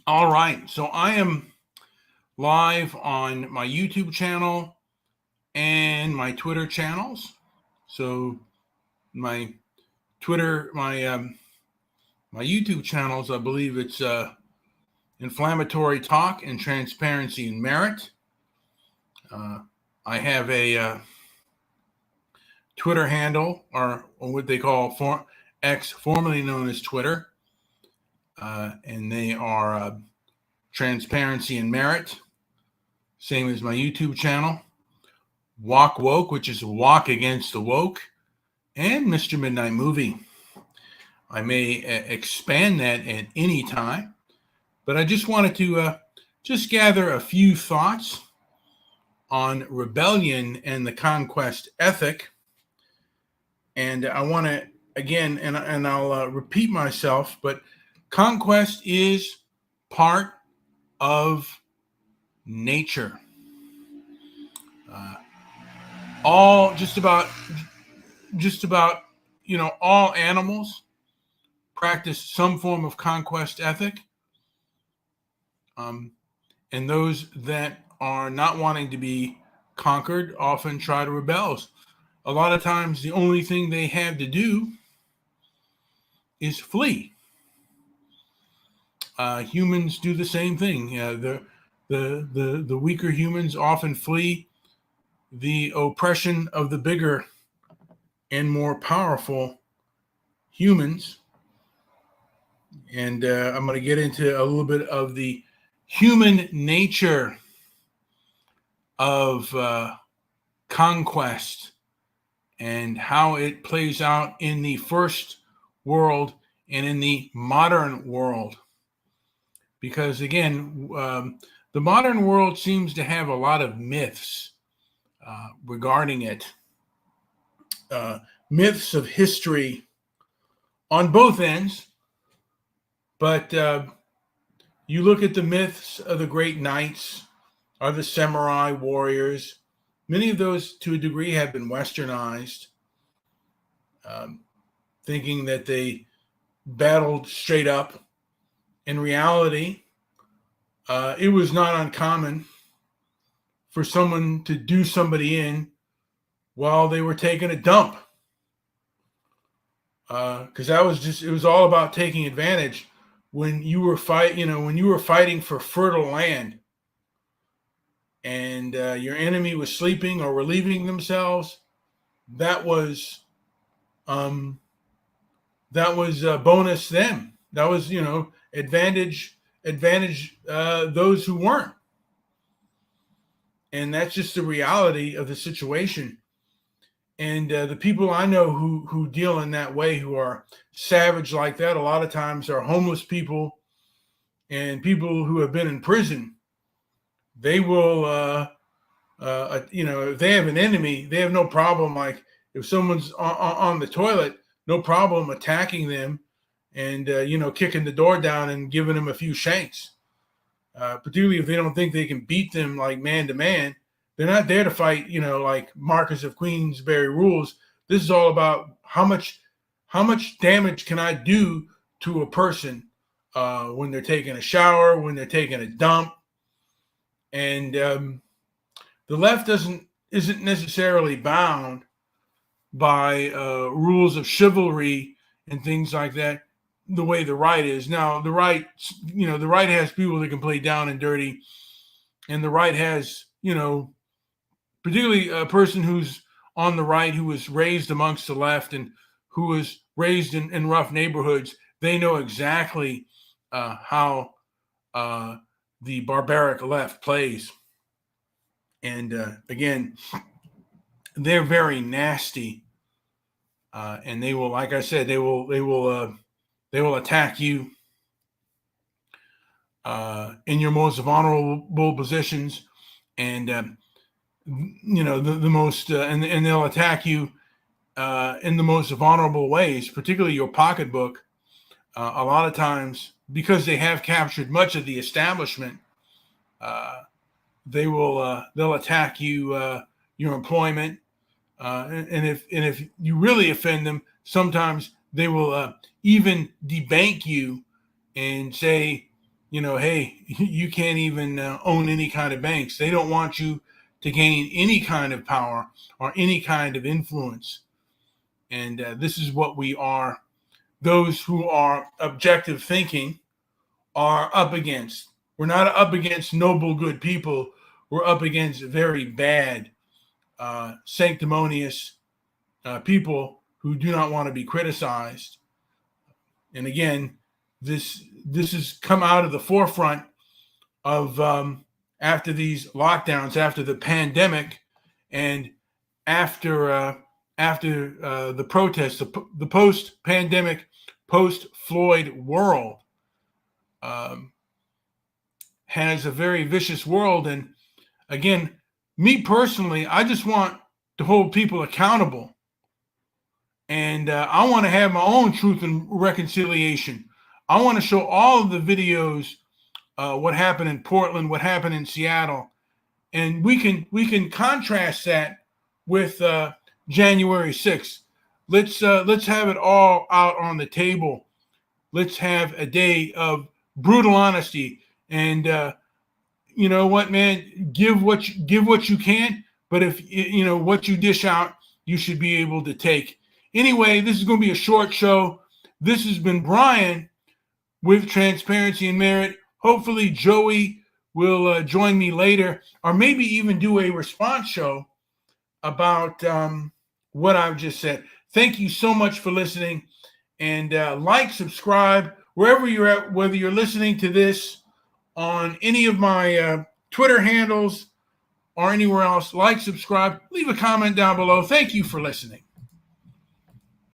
All right. So I am live on my YouTube channel and my Twitter channels. So my Twitter, my YouTube channels, I believe it's Inflammatory Talk and Transparency and Merit. Uh, I have a Twitter handle, or what they call X, formerly known as Twitter, and they are Transparency and Merit, same as my YouTube channel. Walk Woke, which is Walk Against the Woke, and Mr. Midnight Movie. I may expand that at any time, but I just wanted to just gather a few thoughts on rebellion and the conquest ethic. And I want to, again, and I'll repeat myself, but conquest is part of nature. All just about all animals practice some form of conquest ethic, and those that are not wanting to be conquered often try to rebel. A lot of times the only thing they have to do is flee. Humans do the same thing. The weaker humans often flee the oppression of the bigger and more powerful humans. And I'm going to get into a little bit of the human nature of conquest and how it plays out in the first world and in the modern world. Because again, the modern world seems to have a lot of myths regarding it. Myths of history on both ends. But you look at the myths of the great knights or the samurai warriors. Many of those, to a degree, have been westernized, thinking that they battled straight up. In reality, it was not uncommon for someone to do somebody in while they were taking a dump. Because it was all about taking advantage. When you were fighting for fertile land, and your enemy was sleeping or relieving themselves, that was bonus them. That was advantage those who weren't, and that's just the reality of the situation. And the people I know who deal in that way, who are savage like that, a lot of times are homeless people and people who have been in prison. They will, if they have an enemy, they have no problem. Like if someone's on the toilet, no problem attacking them and, kicking the door down and giving them a few shanks. Particularly if they don't think they can beat them like man to man. They're not there to fight, like Marcus of Queensberry rules. This is all about how much damage can I do to a person when they're taking a shower, when they're taking a dump. And the left isn't necessarily bound by rules of chivalry and things like that the way the right is. Now, the right has people that can play down and dirty, and the right has, particularly a person who's on the right, who was raised amongst the left and who was raised in rough neighborhoods. They know exactly how the barbaric left plays. And again, they're very nasty, and they will, like I said, they will attack you in your most vulnerable positions, and the most, and they'll attack you in the most vulnerable ways, particularly your pocketbook. A lot of times, because they have captured much of the establishment, they'll attack you, your employment, and if you really offend them, sometimes they will even debank you and say, hey, you can't even own any kind of banks. They don't want you to gain any kind of power or any kind of influence. And this is what we are, those who are objective thinking, are up against. We're not up against noble, good people. We're up against very bad, sanctimonious people who do not want to be criticized. And again, this has come out of the forefront of after these lockdowns, after the pandemic, and after the protests, the post-pandemic, post-Floyd world has a very vicious world. And again, me personally, I just want to hold people accountable. And I want to have my own truth and reconciliation. I want to show all of the videos, what happened in Portland, what happened in Seattle, and we can contrast that with January 6th. Let's have it all out on the table. Let's have a day of brutal honesty. And you know what, man? Give what you can. But if what you dish out, you should be able to take. Anyway, this is going to be a short show. This has been Brian with Transparency and Merit. Hopefully Joey will join me later, or maybe even do a response show about what I've just said. Thank you so much for listening. And like, subscribe, wherever you're at, whether you're listening to this on any of my Twitter handles or anywhere else. Like, subscribe, leave a comment down below. Thank you for listening.